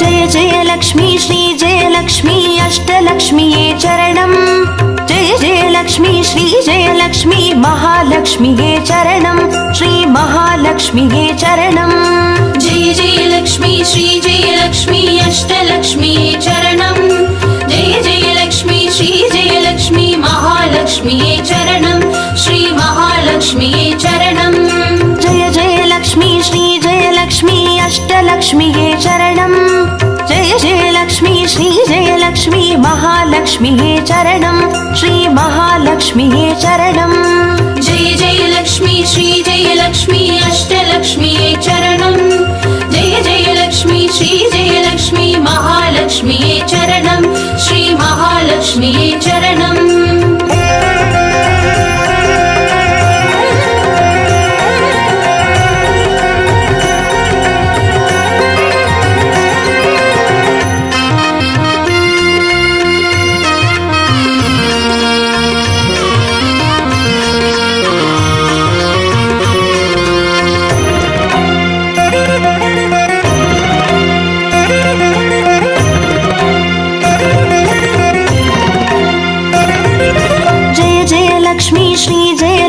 जय जय लक्ष्मी श्री जय लक्ष्मी अष्टलक्ष्मीये चरणम् जय जय लक्ष्मी श्री जय लक्ष्मी महालक्ष्मीये चरणम् श्री महालक्ष्मीये चरणम् जय जय लक्ष्मी श्री जय लक्ष्मी अष्टलक्ष्मीये चरणम् जय जय लक्ष्मी श्री जय लक्ष्मी महालक्ष्मीये चरणम् श्री महालक्ष्मीये चरणम् जय जय लक्ष्मी श्री जय लक्ष्मी अष्टलक्ष्मीये चरणम् जय जय लक्ष्मी श्री जय लक्ष्मी महालक्ष्मीये चरणम् श्री महालक्ष्मीये चरणम् जय जय लक्ष्मी श्री जय लक्ष्मी अष्टलक्ष्मीये चरणम् जय जय लक्ष्मी श्री जय लक्ष्मी महालक्ष्मीये चरणम् श्री महालक्ष्मीये चरणम्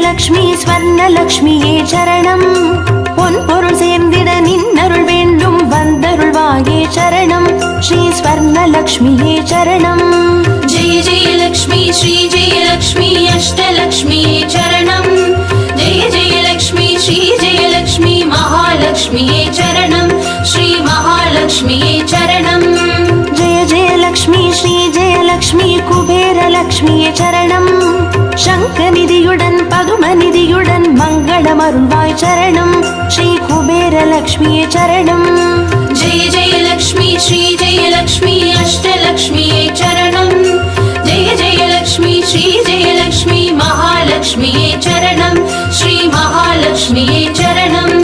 லக்ஷ்மி ஸ்வர்ணலக்ஷ்மியே சரணம் பொன் பொருள் சேர்ந்திட நின்னருள் வேண்டும் வந்தருள்வாயே சரணம் ஸ்ரீ ஸ்வர்ணலக்ஷ்மியே சரணம் ஜெய ஜெய லக்ஷ்மி ஸ்ரீ ஜெய லக்ஷ்மி அஷ்டலக்ஷ்மியே சரணம் ஜெய ஜெய லக்ஷ்மி ஸ்ரீ ஜெய லக்ஷ்மி மகாலக்ஷ்மியே சரணம் ஸ்ரீ மகாலக்ஷ்மியே சரணம் ஜெய ஜெய லக்ஷ்மி ஸ்ரீ ஜெய லக்ஷ்மி குபேர லக்ஷ்மியே சரணம் சங்கநிதியுடன் பதுமநிதியுடன் மங்களம் அருள்வாய் சரணம் ஸ்ரீ குபேர லக்ஷ்மியே சரணம் ஜெய ஜெய லக்ஷ்மி ஸ்ரீ ஜெய லக்ஷ்மி அஷ்டலக்ஷ்மியே சரணம் ஜெய ஜெய லக்ஷ்மி ஸ்ரீ ஜெய லக்ஷ்மி மகாலக்ஷ்மியே சரணம் ஸ்ரீ மகாலக்ஷ்மியே சரணம்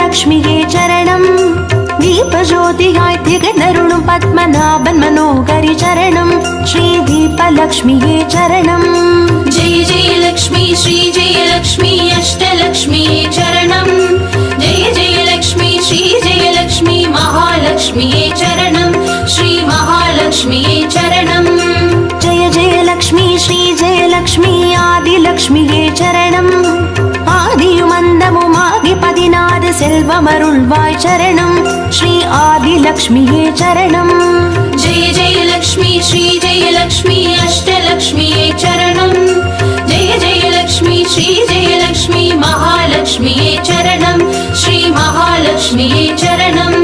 லக்ஷ்மியே சரணம் தீபஜோதியாய் திகழருளும் பத்மநாபன் மனோகரி சரணம் ஸ்ரீ தீபலக்ஷ்மியே சரணம் ஜெய ஜெய லக்ஷ்மி ஸ்ரீ ஜெய லக்ஷ்மி அஷ்டலக்ஷ்மியே சரணம் ஜெய ஜெய லக்ஷ்மி ஸ்ரீ ஜெய லக்ஷ்மி மகாலக்ஷ்மியே சரணம் ஸ்ரீ மகாலக்ஷ்மியே சரணம் ஜெய ஜெய லக்ஷ்மி ஸ்ரீ ஜெய லக்ஷ்மி ஆதிலக்ஷ்மியே சரணம் ஆதியும் அந்தமுமாகி 16 செல்வமருள்வாய் சரணம் ஸ்ரீ ஆதிலக்ஷ்மியே சரணம் ஜெய ஜெய லக்ஷ்மி ஸ்ரீ ஜெய லக்ஷ்மி அஷ்டலக்ஷ்மியே சரணம் ஜெய ஜெய லக்ஷ்மி ஸ்ரீ ஜெய லக்ஷ்மி மகாலக்ஷ்மியே சரணம் ஸ்ரீ மகாலக்ஷ்மியே சரணம்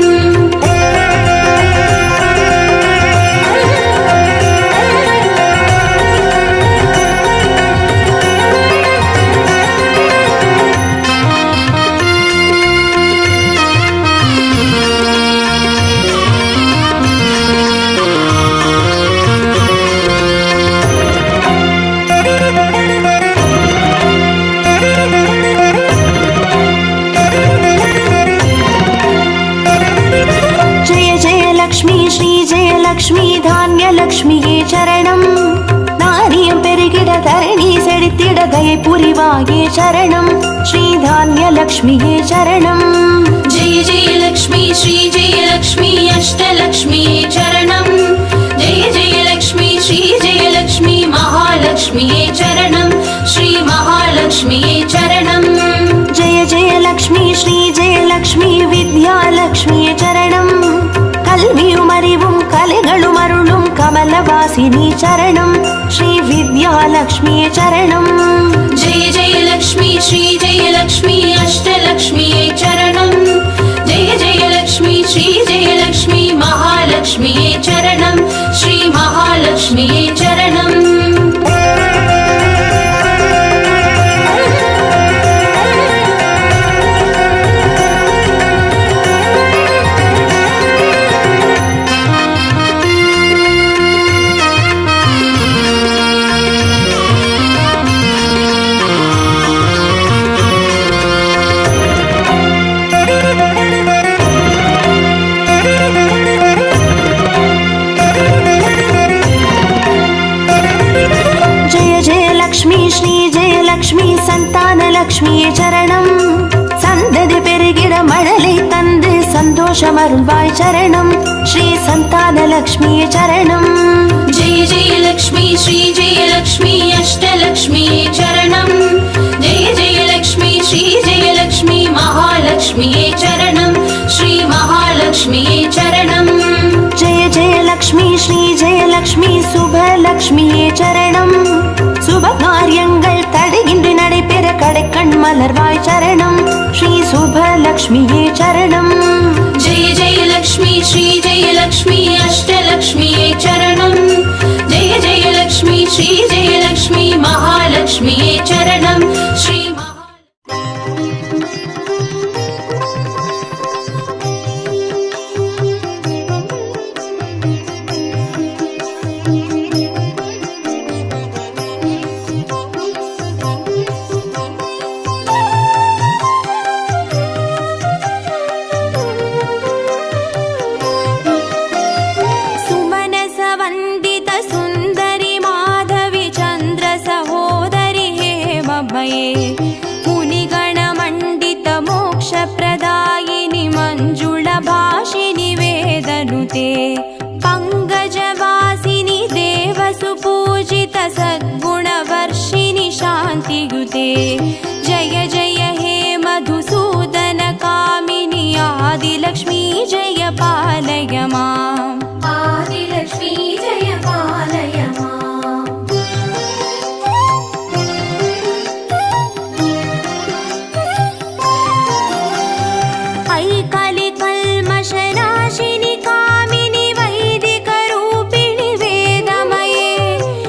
லக்ஷ்மி தானிய லக்ஷ்மியே சரணம் நாரியம் பெருகிட தரணி செழித்திட தயை புரிவாயே சரணம் ஸ்ரீ தானிய லக்ஷ்மியே சரணம் ஜெய ஜெய லக்ஷ்மி ஸ்ரீ ஜெய லக்ஷ்மி அஷ்டலக்ஷ்மியே சரணம் ஜெய ஜெய லக்ஷ்மி ஸ்ரீ ஜெய லக்ஷ்மி மகாலக்ஷ்மியே சரணம் ஸ்ரீ மகாலக்ஷ்மியே சரணம் ஜெய ஜெய லக்ஷ்மி ஸ்ரீ ஜெய லக்ஷ்மி வித்யாலக்ஷ்மியே சரணம் கல்வியும் அறிவும் கலைகளும் அருளும் கமலவாசினி சரணம் ஸ்ரீ வித்யாலக்ஷ்மியே சரணம் ஜெய ஜெய லக்ஷ்மி ஸ்ரீ ஜெய லக்ஷ்மி அஷ்டலக்ஷ்மியே சரணம் ஜெய ஜெய லக்ஷ்மி ஸ்ரீ ஜெய லக்ஷ்மி மகாலக்ஷ்மியே சரணம் ஸ்ரீ மகாலக்ஷ்மியே சரணம் லக்ஷ்மியே சரணம். சந்ததி பெருகிட மழலை தந்து சந்தோஷம் அருள்வாய் சரணம். ஸ்ரீ சந்தான லக்ஷ்மியே சரணம். जय जय लक्ष्मी श्री जय लक्ष्मी अष्टलक्ष्मिये चरणं. जय जय लक्ष्मी श्री जय लक्ष्मी महालक्ष्मिये चरणं. श्री महालक्ष्मिये चरणं. जय जय लक्ष्मी श्री जय लक्ष्मी சுபலக்ஷ்மியே சரணம். சுப காரியங்கள் தடையின்றி நடைபெற கடைக்கண் மலர்வாய் சரணம். ஸ்ரீ சுபலக்ஷ்மியே சரணம். जय जय लक्ष्मी श्री जय लक्ष्मी अष्टलक्ष्मिये चरणं. जय जय लक्ष्मी श्री जय लक्ष्मी महालक्ष्मिये चरणं. श्री पंकजवासिनि देवसुपूजित सद्गुणवर्षिणि शान्तियुते. जय जय हे मधुसूदन कामिनि आदिलक्ष्मी जय पालय माम्. आदिलक्ष्मी जय पालय माम्. ऐकालि कल्मषनाशिनि कामिनि वैदिकरूपिणि वेदमये.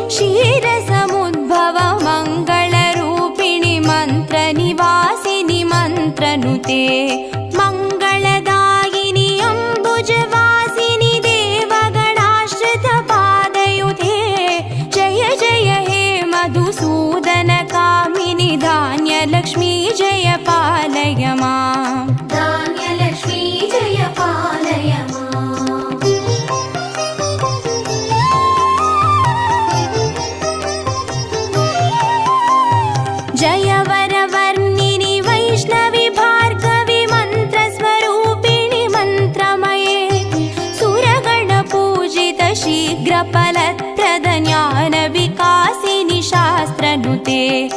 क्षीरसमुद्भव मङ्गलरूपिणि मन्त्रनिवासिनि मन्त्रनुते. मङ्गलदायिनि अम्बुजवासिनि देवगणाश्रितपादयुते. जय जय हे मधुसूदन कामिनि धान्यलक्ष्मी जय पालय माम्. धान्यलक्ष्मी जय पालय माम्. जय वरवर्णिनि वैष्णवि भार्गवि मन्त्रस्वरूपिणि मन्त्रमये. सुरगणपूजित शीघ्रफलप्रद ज्ञानविकासिनि शास्त्रनुते.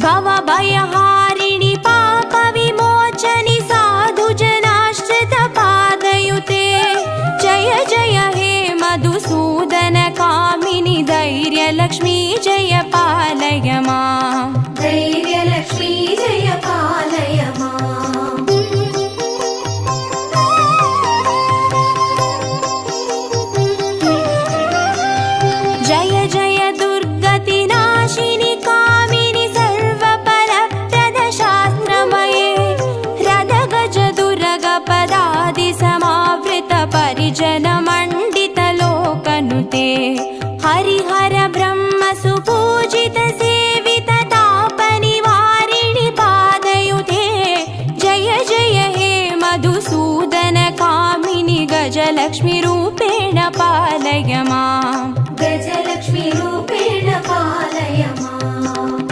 भवभयहारिणि पापविमोचनि साधुजनाश्रितपादयुते. जय जय हे मधुसूदन कामिनि धैर्यलक्ष्मी जय पालय माम्. धैर्यलक्ष्मी जय पालय माम्. जय जय दुर्गतिनाशिनि कामिनि सर्वफलप्रद शास्त्रमये. रदगज दुर्गपदादि समावृत परिजनमण्डित लोकनुते. हरिहर ब्रह्म सुपूजित सेवित तापनिवारिणि पादयुते. जय जय हे मधुसूदन कामिनि गजलक्ष्मी रूपेण पालय माम्. गजलक्ष्मी रूपेण पालय माम्.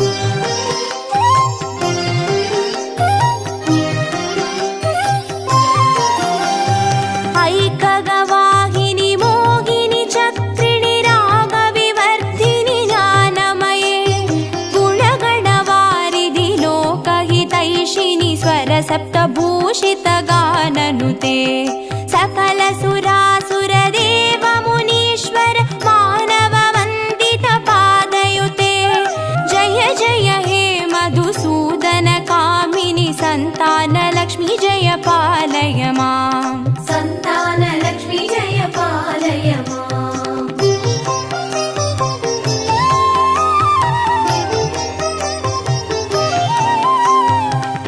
ऐकगवाहिनि मोहिनि चक्रिणि रागविवर्धिनि ज्ञानमये. गुणगणवारिधि लोकहितैषिणि स्वरसप्तभूषित गाननुते. सकल सुरासुरदेव मुनीश्वर मानव वन्दित पादयुते. जय जय हे मधुसूदन कामिनि सन्तानलक्ष्मी जय पालय माम्. सन्तानलक्ष्मी जय पालय माम्.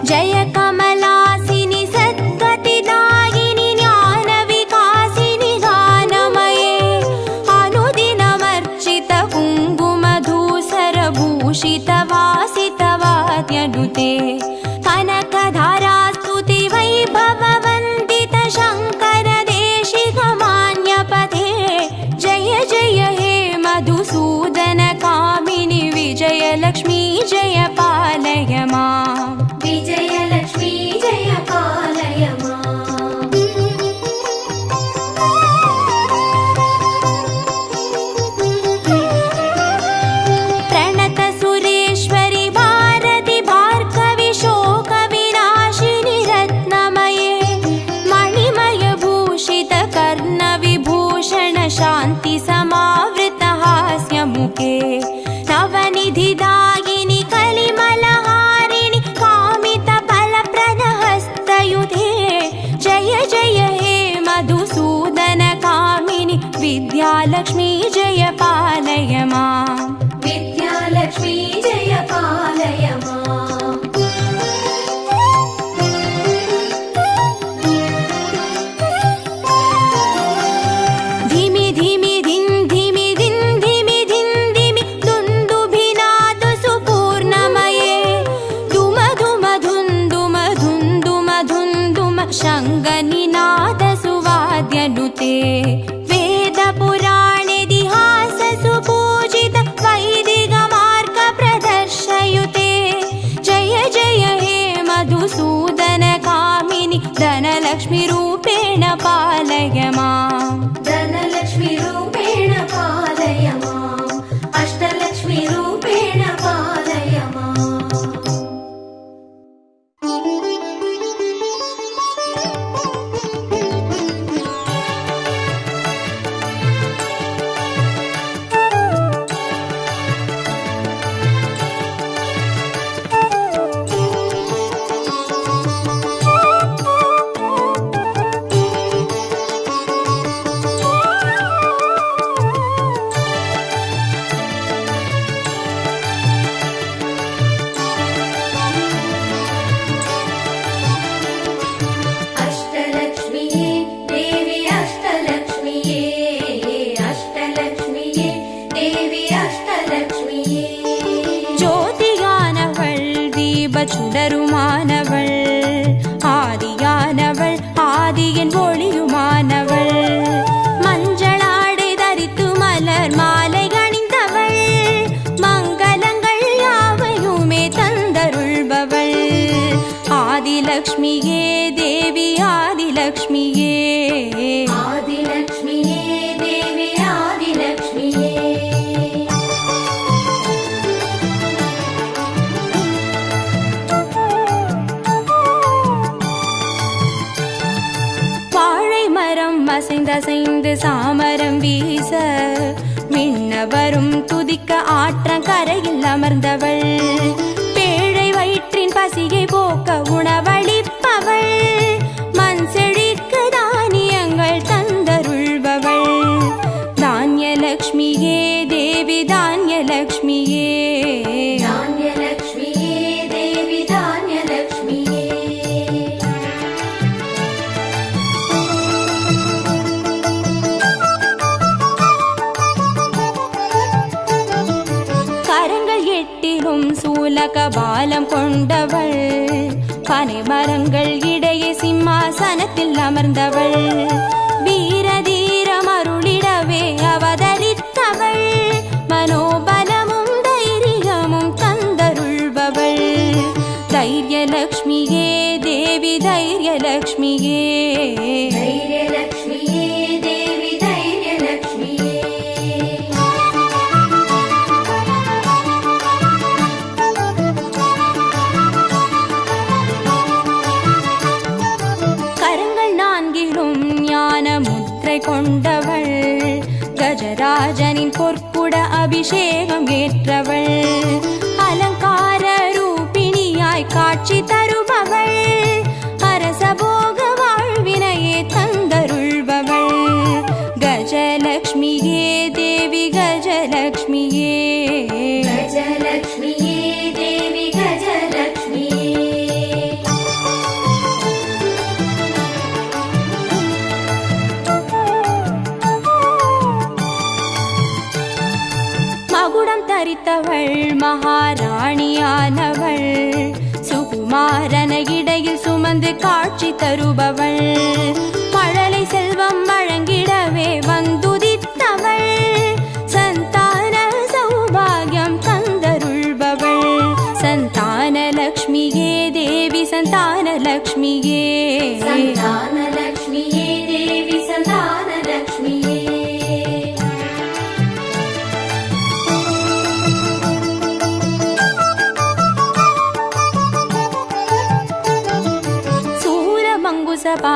जय कमलासिनि सद्गतिदायिनि ज्ञानविकासिनि गानमये. अनुदिनमर्चित कुङ्कुमधूसरभूषित वासितवाद्यनुते. कनकधारास्तुति वै विद्यालक्ष्मी जय पालय माम् विद्यालक्ष्मी जय पालय माम् धिमि धिमि धिं धिमि धिं धिमि धिं धिमि दुन्दुभिनाद सुपूर्णमये धुम धुम धुन्दुम धुन्दुम धुन्दुम शङ्गनिनाद सुवाद्यनुते वेद पुराणेतिहास सुपूजित वैदिक मार्ग प्रदर्शयुते जय जय हे मधुसूदन कामिनि धनलक्ष्मी रूपेण पालय माम् धनलक्ष्मी रूपेण पालय माम् अष्टलक्ष्मी रूपेण पालय माम् अष्टलक्ष्मीये देवी अष्टलक्ष्मीये अष्टलक्ष्मीये देवी अष्टलक्ष्मीये ज्योतियानवள் தீபச்சுடருமானவள் ஆதியானவள் ஆதியின் ஒளியுமானவள் மஞ்சளாடை தரித்து மலர் மாலை அணிந்தவள் மங்களங்கள் யாவையுமே தந்தருள்பவள் ஆதிலக்ஷ்மியே தேவி ஆதிலக்ஷ்மியே आदिलक्ष्मीये देवी आदिलक्ष्मीये வாழை மரம் அசைந்தசைந்து சாமரம் வீச விண்ணவரும் துதிக்க ஆற்றங்கரையில் அமர்ந்தவள் பேழை வயிற்றின் பசியை போக்க உணவளிப்பவள் மண் செழிக்க தானியங்கள் தந்தருள்பவள் தானியலக்ஷ்மியே தேவி தானியலக்ஷ்மியே धान्यलक्ष्मीये देवी धान्यलक्ष्मीये கரங்கள் எட்டிலும் சூலக பாலம் கொண்டவள் பனை மரங்கள் இடையே சிம்மாசனத்தில் அமர்ந்தவள் வீர தீரம் அருளிடவே அவதரித்தவள் மனோபலமும் தைரியமும் தந்தருள்பவள் தைரியலக்ஷ்மியே தேவி தைரியலக்ஷ்மியே धैर्यलक्ष्मीये देवी धैर्यलक्ष्मीये கரங்கள் நான்கிலும் ஞான முத்திரை கொண்டவள் கஜராஜனின் பொற்குட அபிஷேகம் ஏற்றவள் அலங்கார ரூபிணியாய் காட்சி தருபவள் அரசபோக வாழ்வினையே தந்தருள்பவள் கஜலக்ஷ்மியே தேவி கஜலக்ஷ்மியே गजलक्ष्मीये देवी गजलक्ष्मीये மகுடம் தரித்தவள் மகாராணியானவள் சுகுமாரன இடையில் சுமந்து காட்சி தருபவள் மழலை செல்வம் வழங்கிடவே வந்துதித்தவள் சந்தான சௌபாகியம் தந்தருள்பவள் சந்தானலக்ஷ்மியே தேவி சந்தானலக்ஷ்மியே सन्तानलक्ष्मीये देवी सन्तानलक्ष्मीये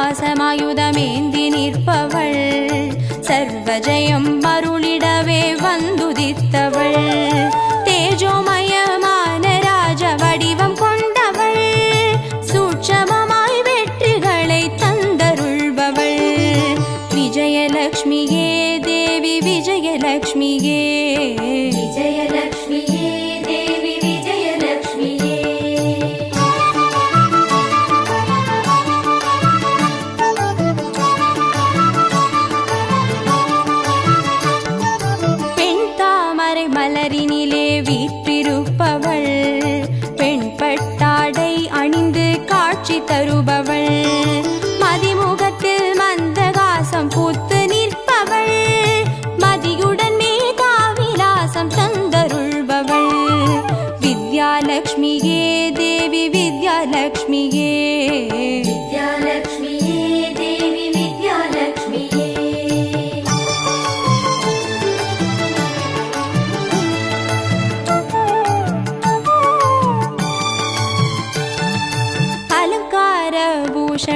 சூரமங்குசபாசமாயுதமேந்தி நிற்பவள் சர்வஜயம் அருளிடவே வந்துதித்தவள் தேஜோமயமான ராஜ வடிவம் கொண்டவள் சூட்சமமாய் வெற்றிகளை தந்தருள்பவள் விஜயலக்ஷ்மியே தேவி விஜய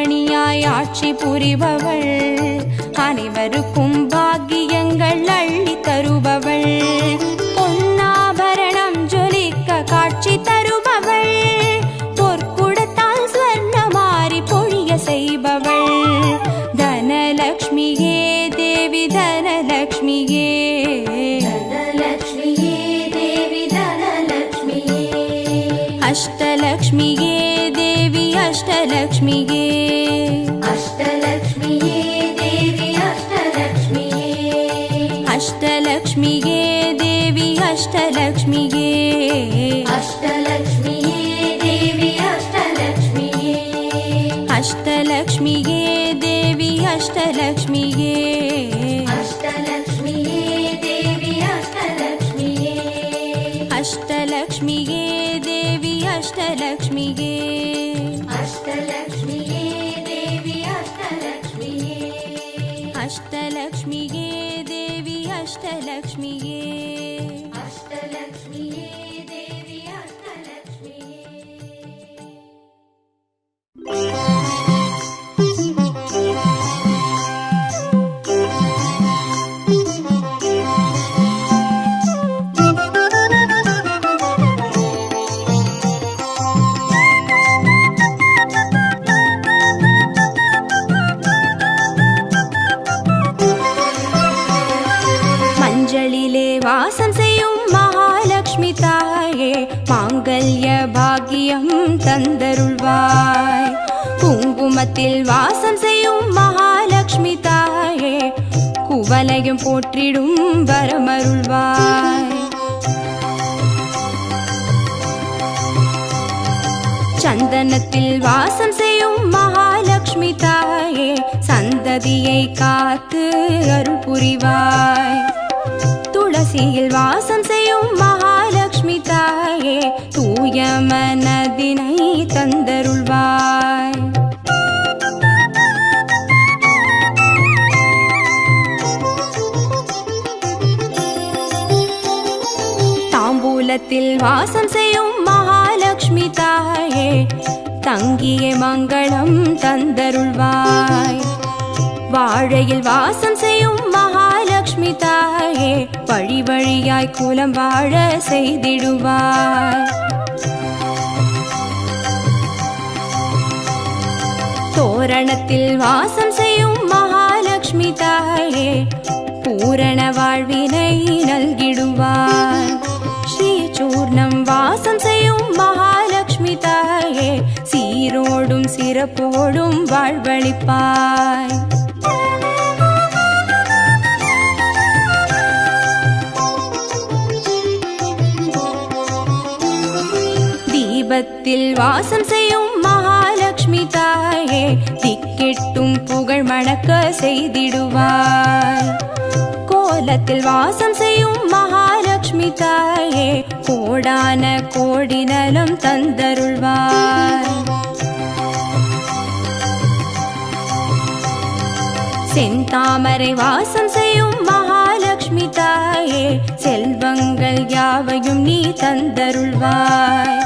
அணிமணியாய் ஆட்சி புரிபவள், அனைவருக்கும் பாக்கியங்கள் அள்ளி தருபவள், பொன்னாபரணம் ஜொலிக்க காட்சி தருபவள், பொற்குடத்தால் ஸ்வர்ணமாரி பொழிய செய்பவள், தனலக்ஷ்மியே தேவி தனலக்ஷ்மியே, தனலக்ஷ்மியே தேவி தனலக்ஷ்மியே, அஷ்டலக்ஷ்மியே தேவி அஷ்டலக்ஷ்மியே, அஷ்டலக்ஷ்மியே தேவி அஷ்டலக்ஷ்மியே, அஷ்டலக்ஷ்மியே தேவி அஷ்டலக்ஷ்மியே, அஷ்டலக்ஷ்மியே தேவி அஷ்டலக்ஷ்மியே, அஷ்டலக்ஷ்மியே தேவி அஷ்டலக்ஷ்மியே, அஷ்டலக்ஷ்மியே தேவி அஷ்டலக்ஷ்மியே, அஷ்டலக்ஷ்மியே தேவி அஷ்டலக்ஷ்மியே, அஷ்டலக்ஷ்மியே தேவி அஷ்டலக்ஷ்மியே, அஷ்டலக்ஷ்மியே தேவி அஷ்டலக்ஷ்மியே, அஷ்டலக்ஷ்மியே தேவி அஷ்டலக்ஷ்மியே. மஞ்சளிலே வாசம் செய்யும் மகாலட்சுமி தாயே, மாங்கல்ய பாக்கியம் தந்தருள்வாய், குங்குமத்தில் வாசம் செய்யும் மகாலட்சுமி தாயே, குவலையும் போற்றிடும் வரமருள்வாய், சந்தனத்தில் வாசம் செய்யும் மகாலட்சுமி தாயே, சந்ததியை காத்து அருள் புரிவாய், துளசியில் வாசம் செய்யும் மகாலட்சுமி தாயே, தூய மனதினை தந்தருள்வாய், தாம்பூலத்தில் வாசம் செய்யும் மகாலட்சுமி தாயே, தங்கிய மங்களம் தந்தருள்வாய், வாழையில் வாசம் செய்யும் மகாலட்சுமி தாயே, வழி வழியாய் குலம் வாழ செய்திடுவாய், தோரணத்தில் வாசம் செய்யும் மகாலட்சுமி தாயே, பூரண வாழ்வினை நல்கிடுவாய், ஸ்ரீசூர்ணம் வாசம் செய்யும் மகாலட்சுமி தாயே, சீரோடும் சிறப்போடும் வாழ்வளிப்பாய், தீபத்தில் வாசம் செய்யும் மகாலட்சுமி தாயே, திக்கெட்டும் புகழ் மணக்க செய்திடுவாய், கோலத்தில் வாசம் செய்யும் மகாலட்சுமி தாயே, கோடான கோடி நலம் தந்தருள்வாய், செந்தாமரை வாசம் செய்யும் மகாலட்சுமி தாயே, செல்வங்கள் யாவையும் நீ தந்தருள்வாய்,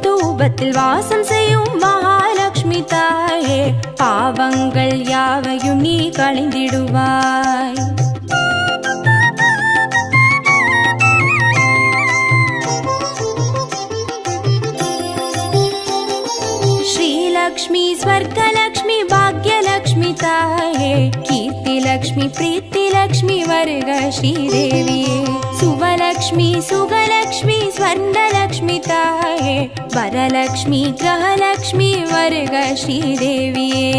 தூபத்தில் வாசம் செய்யும் மகாலட்சுமி தாயே, பாவங்கள் யாவையும் நீ களைந்திடுவாய், श्रीलक्ष्मी स्वर्गलक्ष्मी भाग्यलक्ष्मी ताये, कीर्तिलक्ष्मी प्रीतिलक्ष्मी वर्ग श्रीदेविये, सुवलक्ष्मी सुगलक्ष्मी स्वर्णलक्ष्मी ताये, वरलक्ष्मी ग्रहलक्ष्मी वर्ग श्रीदेविये,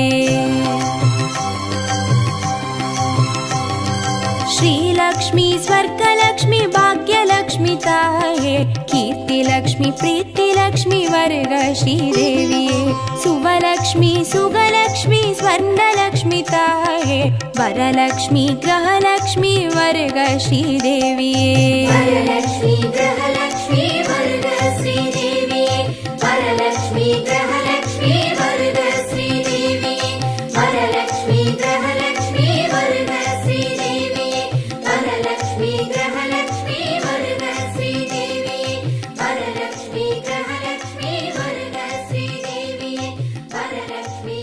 श्रीलक्ष्मी स्वर्गलक्ष्मी भाग्यलक्ष्मी ताये, कीर्तिलक्ष्मी प्रीतिलक्ष्मी वर्ग श्रीदेविये, सुवलक्ष्मी सुगलक्ष्मी स्वर्णलक्ष्मी ताये, वरलक्ष्मी ग्रहलक्ष्मी वर्ग श्रीदेविये, वरलक्ष्मी ग्रहलक्ष्मी वर्ग श्रीदेविये, वरलक्ष्मी ग्रहलक्ष्मी वर्ग श्रीदेविये, वरलक्ष्मी ग्रहलक्ष्मी वर्ग श्रीदेविये, वरलक्ष्मी ग्रहलक्ष्मी वर्ग श्रीदेविये, वरलक्ष्मी ग्रहलक्ष्मी वर्ग श्रीदेविये, वरलक्ष्मी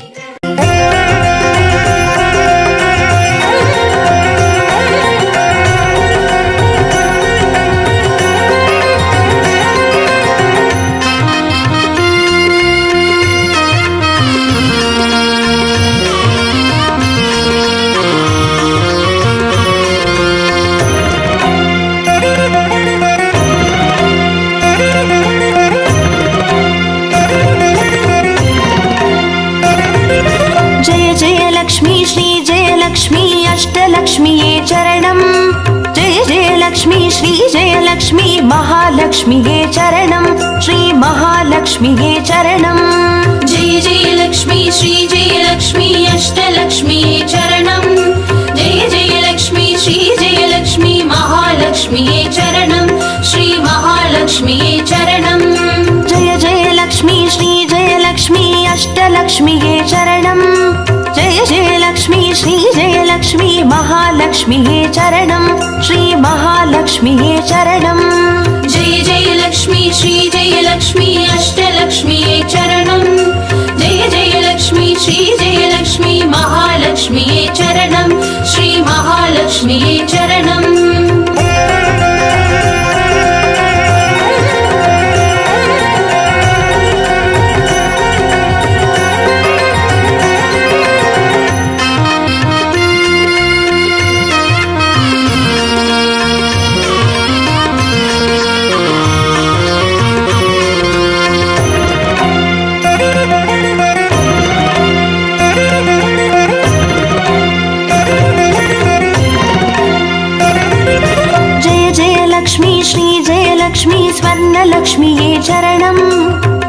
जय जय लक्ष्मी श्री जय लक्ष्मी अष्टलक्ष्मिये चरणम् जय जय लक्ष्मी श्री जय लक्ष्मी महालक्ष्मिये चरणम् श्री महालक्ष्मिये चरणम् जय जय लक्ष्मी श्री जय लक्ष्मी अष्टलक्ष्मिये चरणम् जय जय लक्ष्मी श्री जय लक्ष्मी महालक्ष्मिये चरणम् श्री महालक्ष्मिये चरणम् जय जय लक्ष्मी श्री जय लक्ष्मी अष्टलक्ष्मिये चरणम् जय जय लक्ष्मी श्री जय लक्ष्मी महालक्ष्मिये चरणम् श्री महालक्ष्मिये चरणम् जय जय लक्ष्मी श्री जय लक्ष्मी अष्टलक्ष्मिये चरणम् जय जय लक्ष्मी श्री जय लक्ष्मी महालक्ष्मिये चरणम् श्री महालक्ष्मिये चरणम् லக்ஷ்மி ஸ்ரீ ஜெயலக்ஷ்மி ஸ்வர்ணலக்ஷ்மியே சரணம்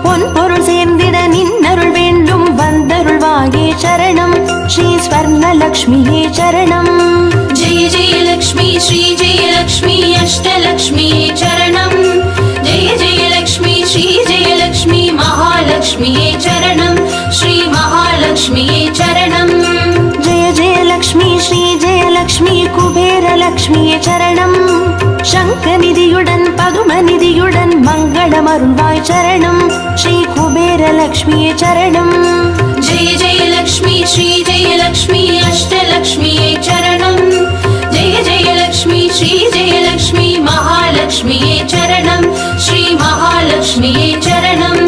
பொன் பொருள் சேர்ந்திட நின்னருள் வேண்டும் வந்தருள்வாயே சரணம் ஸ்ரீ ஸ்வர்ணலக்ஷ்மியே சரணம் जय जय लक्ष्मी श्री जय लक्ष्मी अष्टलक्ष्मिये चरणम् जय जय लक्ष्मी श्री जय लक्ष्मी महालक्ष्मिये चरणम् श्री महालक्ष्मिये चरणम् जय जय लक्ष्मी श्री जय लक्ष्मी कुबेर लक्ष्मिये चरणम् शङ्खनिधियुடன் பதுமநிதியுடன் மங்களமருள்வாய் சரணம் ஸ்ரீ குபேர லக்ஷ்மியே சரணம் जय जय लक्ष्मी श्री जय लक्ष्मी अष्टलक्ष्मिये चरणम् जय जय लक्ष्मी श्री जय लक्ष्मी महालक्ष्मिये चरणम् श्री महालक्ष्मिये चरणम्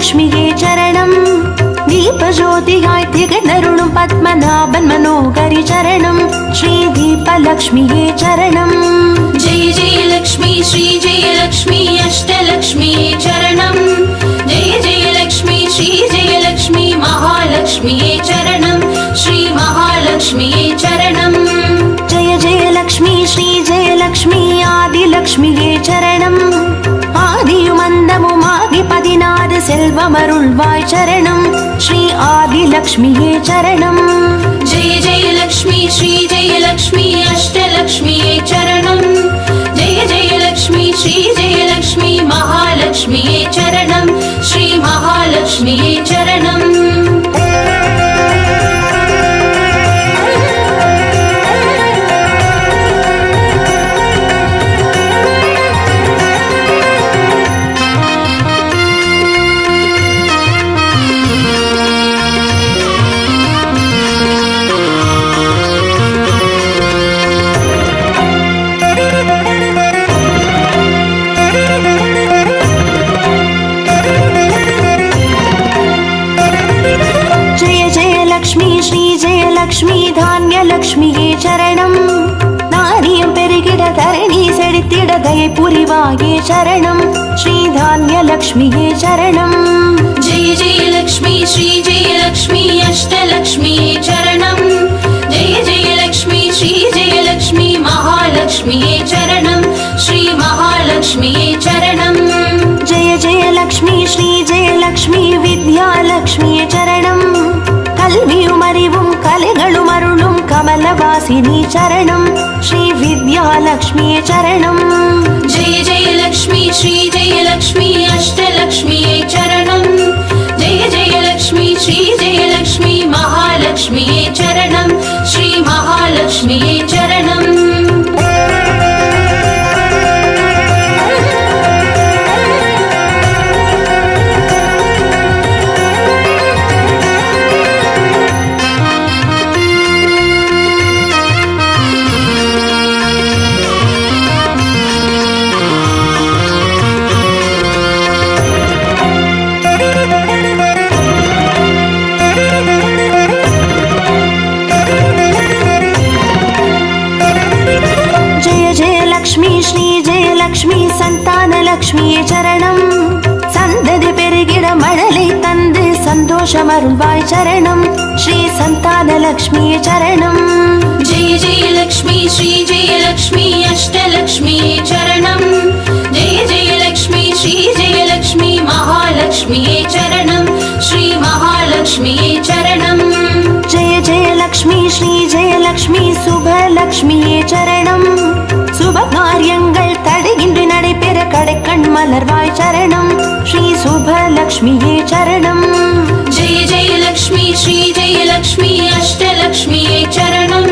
லக்ஷ்மியே சரணம் தீபஜோதியாய் திகழ்ந்தருளும் பத்மநாபன் மனோகரி சரணம் ஸ்ரீ தீபலக்ஷ்மியே சரணம் जय जय लक्ष्मी श्री जय लक्ष्मी अष्टलक्ष्मिये चरणम् जय जय लक्ष्मी श्री जय लक्ष्मी महालक्ष्मिये चरणम् श्री महालक्ष्मिये चरणम् जय जय लक्ष्मी श्री जय लक्ष्मी आदिलक्ष्मिये चरणम् ஆதியுமந்தமுமாகி 16 செல்வமருள்வாய் சரணம் ஸ்ரீ ஆதிலக்ஷ்மியே சரணம் जय जय लक्ष्मी श्री जय लक्ष्मी अष्टलक्ष्मिये चरणम् जय जय लक्ष्मी श्री जय लक्ष्मी महालक्ष्मिये चरणम् श्री महालक्ष्मिये चरणम् லக்ஷ்மி தானிய லக்ஷ்மியே சரணம் நாரியம் பெருகிட தரணி செழித்திட தயை புரிவாயே சரணம் ஸ்ரீ தானிய லக்ஷ்மியே சரணம் जय जय लक्ष्मी श्री जय लक्ष्मी अष्टलक्ष्मिये चरणम् जय जय लक्ष्मी श्री जय लक्ष्मी महालक्ष्मिये चरणम् श्री महालक्ष्मिये चरणम् जय जय लक्ष्मी श्री जय लक्ष्मी विद्यालक्ष्मिये चरणम् கல்வியும் அறிவும் கலைகளும் அருளும் கமலவாசினி சரணம் ஸ்ரீ வித்யாலக்ஷ்மியே சரணம் जय जय लक्ष्मी श्री जय लक्ष्मी अष्टलक्ष्मिये चरणम् जय जय लक्ष्मी श्री जय लक्ष्मी महालक्ष्मिये चरणम् श्री महालक्ष्मिये चरणम् லக்ஷ்மியே சரணம் சந்ததி பெருகிட மழலை தந்து சந்தோஷம் அருள்வாய் சரணம் ஸ்ரீ சந்தான லக்ஷ்மியே சரணம் जय जय लक्ष्मी श्री जय लक्ष्मी अष्टलक्ष्मी चरणम् जय जय लक्ष्मी श्री जय लक्ष्मी महालक्ष्मी चरणम् श्री महालक्ष्मी चरणम् जय जय लक्ष्मी श्री जय लक्ष्मी शुभ लक्ष्मिये சரணம் சுப காரியங்கள் தடையின்றி நடைபெற கடைக்கண் மலர்வாய் சரணம் ஸ்ரீ சுப லக்ஷ்மியே சரணம் जय जय लक्ष्मी श्री जय लक्ष्मी अष्टलक्ष्मी चरणम्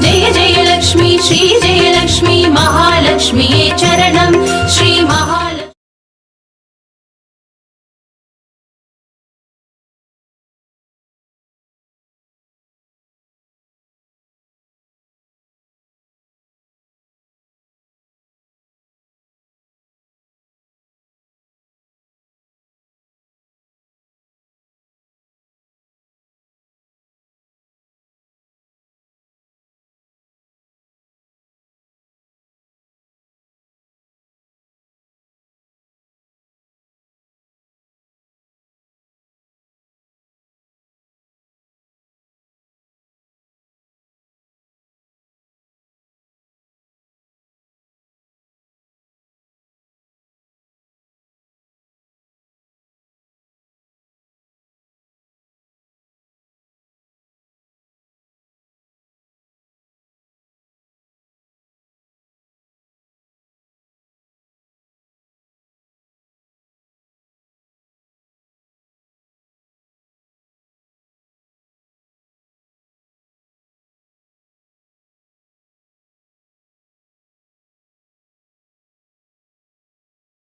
जय जय लक्ष्मी श्री जय लक्ष्मी महालक्ष्मी चरणम्